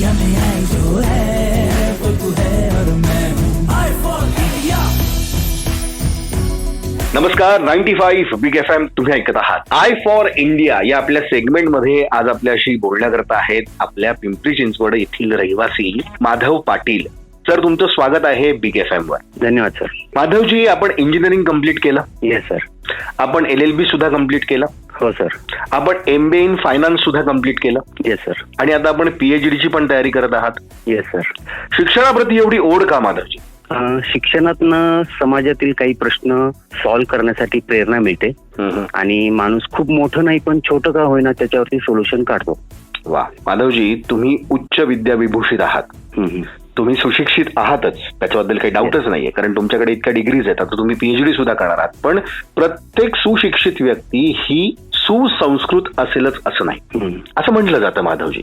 India में आई जो है वो तू है और मैं हूँ आई फॉर इंडिया। नमस्कार, 95 बिग FM तुम्ही ऐकत आहात. आय फॉर इंडिया या आपल्या सेगमेंटमध्ये आज आपल्याशी बोलण्याकरता आहेत आपल्या पिंपरी चिंचवड येथील रहिवासी माधव पाटील. सर, तुमचं स्वागत आहे बिग FM वर. धन्यवाद सर. माधवजी, आपण इंजिनिअरिंग कम्प्लीट केलं? Yes sir. आपण LLB सुद्धा कम्प्लीट केलं? हो सर. आपण MBA इन फायनान्स सुद्धा कम्प्लीट केलं? Yes sir. आणि आता आपण PhD ची पण तयारी करत आहात? Yes sir. शिक्षणाप्रती एवढी ओढ का माधवजी? शिक्षणातनं समाजातील काही प्रश्न सॉल्व्ह करण्यासाठी प्रेरणा मिळते आणि माणूस खूप मोठं नाही पण छोटं का होईना त्याच्यावरती सोल्युशन काढतो. वा माधवजी, तुम्ही उच्च विद्याविभूषित आहात. तुम्ही सुशिक्षित आहातच, त्याच्याबद्दल काही डाऊटच नाहीये, कारण तुमच्याकडे इतक्या डिग्रीज आहेत. आता तुम्ही PhD सुद्धा करणार आहात. पण प्रत्येक सुशिक्षित व्यक्ती ही सुसंस्कृत असेलच असं नाही, असं म्हटलं जातं. माधवजी,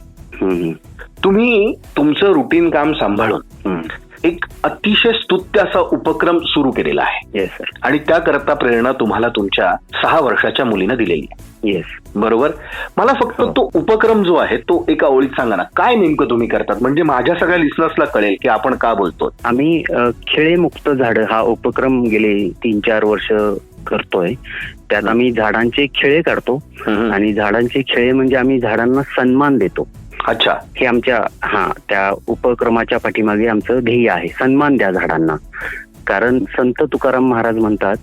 तुम्ही तुमचं रुटीन काम सांभाळून एक अतिशय स्तुत्य असा उपक्रम सुरू केलेला आहे. Yes sir. आणि त्याकरता प्रेरणा तुम्हाला तुमच्या 6 वर्षाच्या मुलीनं दिलेली आहे. येस बरोबर. मला फक्त तो उपक्रम जो आहे तो एका ओळीत सांगा ना, काय नेमकं तुम्ही करतात, म्हणजे माझ्या सगळ्या लिस्नर्सला कळेल की आपण का बोलतो. आम्ही खेळेमुक्त झाडं हा उपक्रम गेले 3-4 वर्ष करतोय. त्यात आम्ही झाडांचे खेळे काढतो आणि झाडांचे खेळे म्हणजे आम्ही झाडांना सन्मान देतो. अच्छा. हे आमच्या त्या उपक्रमाच्या पाठीमागे आमचं ध्येय आहे. सन्मान द्या झाडांना. कारण संत तुकाराम महाराज म्हणतात,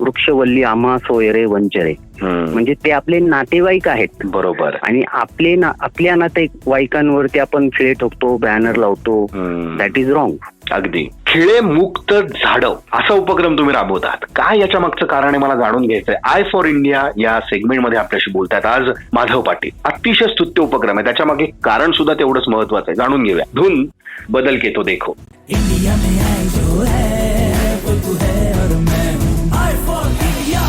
वृक्षवल्ली आम्हा सोयरे वंचरे. म्हणजे ते आपले नातेवाईक आहेत. बरोबर. आणि आपल्या नातेवाईकांवरती आपण खिळे ठोकतो, बॅनर लावतो. That is wrong. अगदी. खिळे मुक्त झाडं असा उपक्रम तुम्ही राबवतात. काय याच्या मागचं कारण आहे मला जाणून घ्यायचंय. आय फॉर इंडिया या सेगमेंटमध्ये आपल्याशी बोलतात आज माधव पाटील. अतिशय स्तुत्य उपक्रम आहे, त्याच्या मागे कारण सुद्धा तेवढंच महत्वाचं आहे. जाणून घेऊया. धून बदल के तो देखो. इंडिया में आई जो है वो तू है और मैं हूँ आई फॉर इंडिया.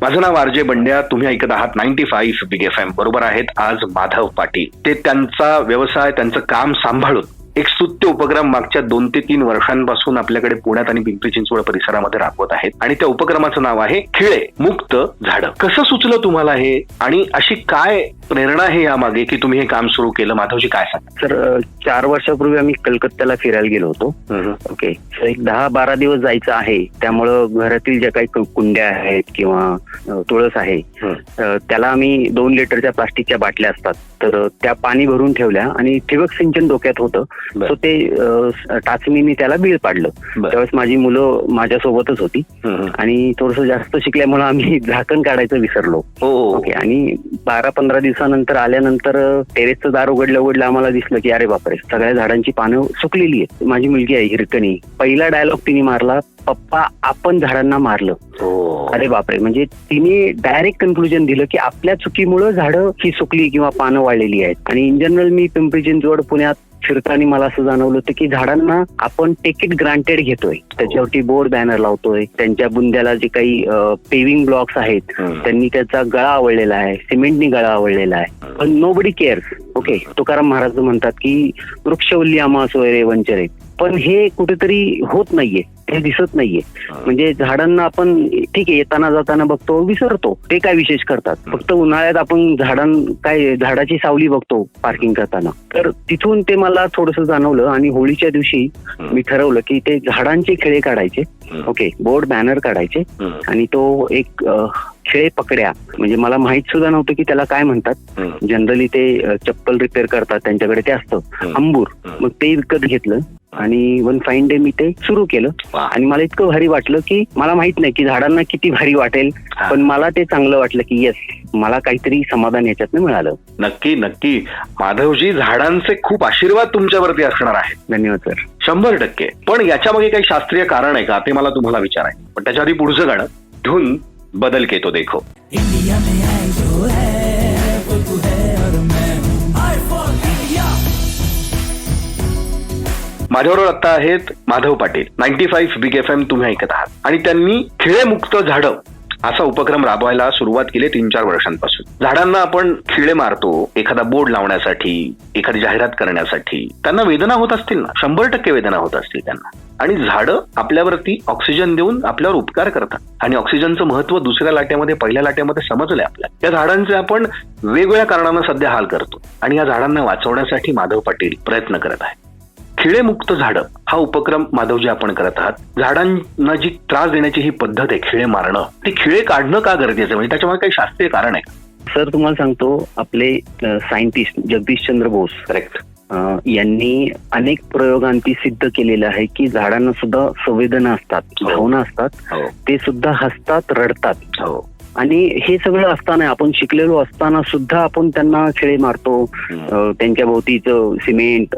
माझं नाव RJ बंड्या. तुम्ही ऐकत आहात 95 बिग FM. बरोबर आहेत आज माधव पाटील. ते त्यांचा व्यवसाय, त्यांचं काम सांभाळून एक स्तुत्य उपक्रम मागच्या 2 ते 3 वर्षांपासून आपल्याकडे पुण्यात आणि पिंपरी चिंचवड परिसरामध्ये राबवत आहेत. आणि त्या उपक्रमाचं नाव आहे खिळे मुक्त झाडं. कसं सुचलं तुम्हाला हे, आणि अशी काय प्रेरणा आहे यामागे की तुम्ही हे काम सुरू केलं? माधवजी, काय सांगा. सर, 4 वर्षापूर्वी आम्ही कलकत्त्याला फिरायला गेलो होतो. ओके. एक 10-12 दिवस जायचं आहे. त्यामुळं घरातील ज्या काही कुंड्या आहेत किंवा तुळस आहे त्याला आम्ही 2 लिटरच्या प्लास्टिकच्या बाटल्या असतात, तर त्या पाणी भरून ठेवल्या आणि ठिबक सिंचन डोक्यात होतं. सो ते टाचणीने त्याला बीळ पाडलं. त्यावेळेस माझी मुलं माझ्यासोबतच होती आणि थोडस जास्त शिकल्यामुळे आम्ही झाकण काढायचं विसरलो. ओके. आणि 12-15 दिवसानंतर आल्यानंतर टेरेसचं दार उघडलं आम्हाला दिसलं की अरे बापरे, सगळ्या झाडांची पानं सुकलेली आहेत. माझी मुलगी आहे हिरकणी. पहिला डायलॉग तिने मारला, पप्पा आपण झाडांना मारलं. अरे बापरे. म्हणजे तिने डायरेक्ट कन्क्लुजन दिलं की आपल्या चुकीमुळे झाडं ही सुकली किंवा पानं वाळलेली आहेत. आणि इन जनरल मी पिंपरी चिंचवड पुण्यात फिरताना मला असं जाणवलं होतं की झाडांना आपण टेक इट ग्रांटेड घेतोय. त्याच्यावरती बोर्ड बॅनर लावतोय. त्यांच्या बुंद्याला जे काही पेविंग ब्लॉक्स आहेत त्यांनी त्याचा गळा आवळलेला आहे, सिमेंटनी गळा आवळलेला आहे, पण nobody CARES. Okay. Tukaram Maharaj म्हणतात की वृक्षवल्ली आम्हा सोयरे वंचरे. पण हे कुठेतरी होत नाहीये, हे दिसत नाहीये. म्हणजे झाडांना आपण ठीक आहे येताना जाताना बघतो, विसरतो. ते काय विशेष करतात, फक्त उन्हाळ्यात आपण झाडाची सावली बघतो पार्किंग करताना. तर तिथून ते मला थोडंसं जाणवलं आणि होळीच्या दिवशी मी ठरवलं की ते झाडांचे खिळे काढायचे. ओके. बोर्ड बॅनर काढायचे आणि तो एक खिळे पकड्या, म्हणजे मला माहित सुद्धा नव्हतं की त्याला काय म्हणतात. जनरली ते चप्पल रिपेअर करतात त्यांच्याकडे ते असतं अंबूर. मग ते विकत घेतलं आणि वन फाईन डे मी ते सुरू केलं. आणि मला इतकं भारी वाटलं की मला माहित नाही की झाडांना किती भारी वाटेल, पण मला ते चांगलं वाटलं की येस, मला काहीतरी समाधान याच्यातनं मिळालं. नक्की नक्की. माधवजी, झाडांचे खूप आशीर्वाद तुमच्यावरती असणार आहे. धन्यवाद सर. 100%. पण याच्या मागे काही शास्त्रीय कारण आहे का ते मला तुम्हाला विचारायचं. पण त्याच्या आधी पुढचं गाणं, धून बदल के तो देखो. इंडिया में आई जो है वो तू है और मैं हूँ आई फॉर इंडिया. माझ्याबरोबर आता आहेत माधव पाटील. 95 बिग FM तुम्ही ऐकत आहात. आणि त्यांनी खिळे मुक्त झाडं असा उपक्रम राबवायला सुरुवात केली 3-4 वर्षांपासून. झाडांना आपण खिळे मारतो एखादा बोर्ड लावण्यासाठी, एखादी जाहिरात करण्यासाठी. त्यांना वेदना होत असतील ना, 100% वेदना होत असतील त्यांना. आणि झाडं आपल्यावरती ऑक्सिजन देऊन आपल्यावर उपकार करतात आणि ऑक्सिजनचं महत्व दुसऱ्या लाटेमध्ये पहिल्या लाटेमध्ये समजलंय आपल्याला. या झाडांचे आपण वेगवेगळ्या कारणानं सध्या हाल करतो आणि या झाडांना वाचवण्यासाठी माधव पाटील प्रयत्न करत आहे. खिळेमुक्त झाडं हा उपक्रम माधवजी आपण करत आहात. झाडांना जी त्रास देण्याची ही पद्धत आहे खिळे मारणं, ती खिळे काढणं का गरजेचं, म्हणजे त्याच्यामध्ये काही शास्त्रीय कारण आहे? सर तुम्हाला सांगतो, आपले सायंटिस्ट जगदीशचंद्र बोस करेक्ट यांनी अनेक प्रयोगांती सिद्ध केलेलं आहे की झाडांना सुद्धा संवेदना असतात, भावना असतात, ते सुद्धा हसतात, रडतात. आणि हे सगळं असताना, आपण शिकलेलो असताना सुद्धा आपण त्यांना खिळे मारतो. त्यांच्या भोवतीचं सिमेंट,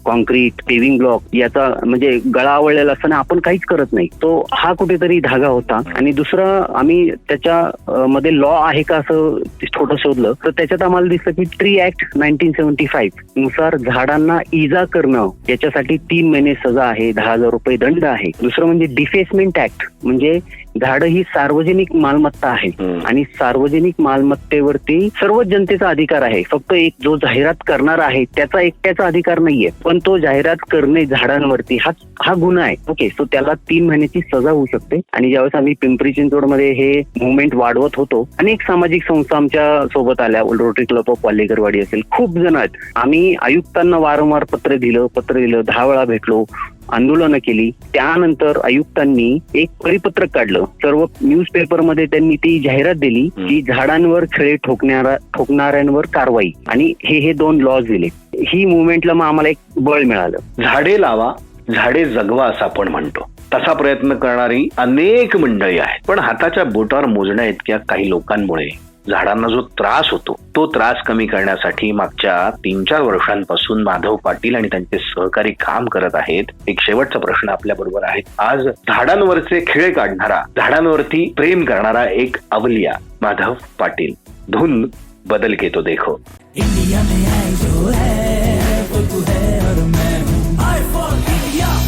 कॉन्क्रीट, पेविंग ब्लॉक याचा म्हणजे गळा आवळलेला असताना आपण काहीच करत नाही. तो हा कुठेतरी धागा होता. आणि दुसरं, आम्ही त्याच्या मध्ये लॉ आहे का असं थोडं शोधलं तर त्याच्यात आम्हाला दिसलं की ट्री ऍक्ट 1975 नुसार झाडांना इजा करणं याच्यासाठी 3 महिने सजा आहे, 10,000 रुपये दंड आहे. दुसरं म्हणजे डिफेसमेंट ऍक्ट, म्हणजे झाडं ही सार्वजनिक मालमत्ता आहे आणि सार्वजनिक मालमत्तेवरती सर्व जनतेचा अधिकार आहे. फक्त एक जो जाहिरात करणार आहे त्याचा एकट्याचा अधिकार नाहीये, पण तो जाहिरात करणे झाडांवरती हा गुन्हा आहे. ओके, सो त्याला 3 महिन्याची सजा होऊ शकते. आणि ज्यावेळेस आम्ही पिंपरी चिंचवडमध्ये हे मुवमेंट वाढवत होतो, अनेक सामाजिक संस्था आमच्या सोबत आल्या, रोटरी क्लब ऑफ वाल्लेकरवाडी असेल, खूप जण आहेत. आम्ही आयुक्तांना वारंवार पत्र दिलं, 10 वेळा भेटलो, आंदोलनं केली. त्यानंतर आयुक्तांनी एक परिपत्रक काढलं, सर्व न्यूजपेपरमध्ये त्यांनी ती जाहिरात दिली की झाडांवर खिळे ठोकणाऱ्यांवर कारवाई, आणि हे 2 लॉज दिले. ही मुवमेंटला मग आम्हाला एक बळ मिळालं. झाडे लावा, झाडे जगवा असं आपण म्हणतो, तसा प्रयत्न करणारी अनेक मंडळी आहेत. पण हाताच्या बोटावर मोजण्या इतक्या काही लोकांमुळे झाडांना जो त्रास होतो तो त्रास कमी करण्यासाठी मागच्या 3-4 वर्षांपासून माधव पाटील आणि त्यांचे सहकारी काम करत आहेत. एक शेवटचा प्रश्न आपल्या बरोबर आहे. आज झाडांवरचे खिळे काढणारा, झाडांवरती प्रेम करणारा एक अवलिया माधव पाटील. धुन बदल के तो देखो. इंडिया में आई जो है वो तू है और मैं हूँ. I for India.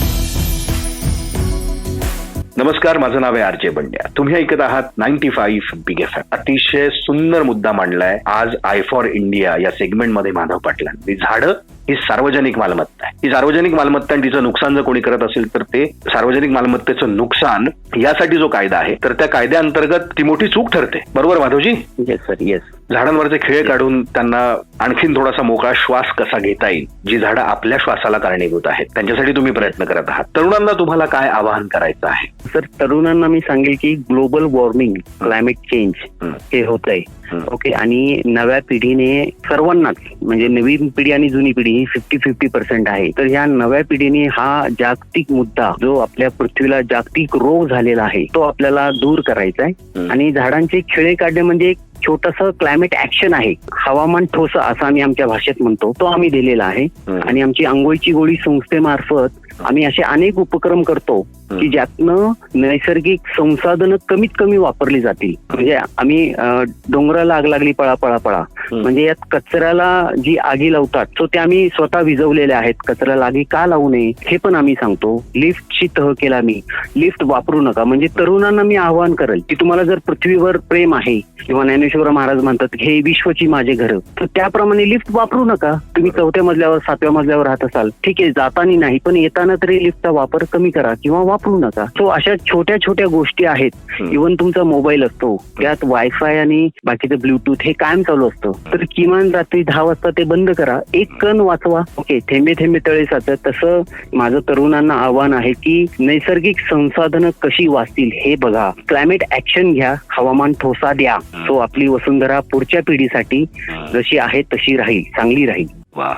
नमस्कार, माझं नाव आहे आर.जे. बंड्या. तुम्ही ऐकत आहात 95 बिग FM. अतिशय सुंदर मुद्दा मांडलाय आज आय फॉर इंडिया या सेगमेंटमध्ये माधव पाटलांनी. झाडं ही सार्वजनिक मालमत्ता आहे. ही सार्वजनिक मालमत्ता, आणि तिचं नुकसान जर कोणी करत असेल तर ते सार्वजनिक मालमत्तेचं नुकसान यासाठी जो कायदा आहे तर त्या कायद्याअंतर्गत ती मोठी चूक ठरते. बरोबर माधवजी? Yes sir, yes. झाडांवरचे खिळे काढून त्यांना आणखीन थोडासा मोकळा श्वास कसा घेता येईल, जी झाडं आपल्या श्वासाला कारणीभूत आहेत, त्यांच्यासाठी तुम्ही प्रयत्न करत आहात. तरुणांना तुम्हाला काय आवाहन करायचं आहे? सर, तरुणांना मी सांगेल की ग्लोबल वॉर्मिंग, क्लायमेट चेंज हे होत आहे. ओके, आणि नव्या पिढीने सर्वांनाच, म्हणजे नवीन पिढी आणि जुनी पिढी ही 50-50% आहे. तर ह्या नव्या पिढीने हा जागतिक मुद्दा, जो आपल्या पृथ्वीला जागतिक रोग झालेला आहे, तो आपल्याला दूर करायचा आहे. आणि झाडांचे खिळे काढणे म्हणजे एक छोटंसं क्लायमेट ऍक्शन आहे. हवामान ठोस असं आम्ही आमच्या भाषेत म्हणतो, तो आम्ही दिलेला आहे. आणि आमची आंघोळची गोळी संस्थेमार्फत आम्ही असे अनेक उपक्रम करतो की ज्यातनं नैसर्गिक संसाधनं कमीत कमी वापरली जातील. म्हणजे आम्ही डोंगराला आग लागली पळा पळा पळा, म्हणजे यात कचऱ्याला जी आगी लावतात तो ते आम्ही स्वतः विझवलेल्या आहेत. कचऱ्याला आगी का लावू नये हे पण आम्ही सांगतो. लिफ्टची तह केला मी, लिफ्ट वापरू नका. म्हणजे तरुणांना मी आवाहन करेल की तुम्हाला जर पृथ्वीवर प्रेम आहे, किंवा ज्ञानेश्वर महाराज म्हणतात हे विश्वची माझे घर, तर त्याप्रमाणे लिफ्ट वापरू नका. तुम्ही 4थ्या मजल्यावर 7व्या मजल्यावर राहत असाल, ठीक आहे, जाताना नाही, पण येताना तरी लिफ्टचा वापर कमी करा किंवा वापरू नका. सो अशा छोट्या छोट्या गोष्टी आहेत. इव्हन तुमचा मोबाईल असतो, त्यात वायफाय आणि बाकीचं ब्लूटूथ हे कायम चालू असतं, तर किमान रात्री 10 वाजता ते बंद करा. एक कण वाचवा. ओके, थेंबे थेंबे तळे साचत. तसं माझं तरुणांना आव्हान आहे की नैसर्गिक संसाधनं कशी वाचतील हे बघा, क्लायमेट ऍक्शन घ्या, हवामान ठोसा द्या. सो आपली वसुंधरा पुढच्या पिढीसाठी जशी आहे तशी राहील, चांगली राहील. वा,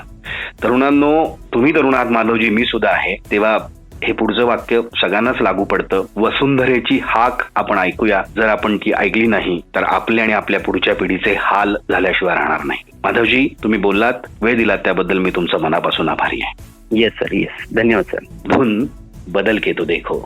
तरुणांनो, तुम्ही तरुण आहात माधवजी, मी सुद्धा आहे, तेव्हा हे पुढचं वाक्य सगळ्यांनाच लागू पडतं. वसुंधरेची हाक आपण ऐकूया. जर आपण ती ऐकली नाही तर आपले आणि आपल्या पुढच्या पिढीचे हाल झाल्याशिवाय राहणार नाही. माधवजी, तुम्ही बोललात, वेळ दिलात, त्याबद्दल मी तुमचं मनापासून आभारी आहे. Yes sir, yes. धन्यवाद सर. धुन बदल के तो देखो.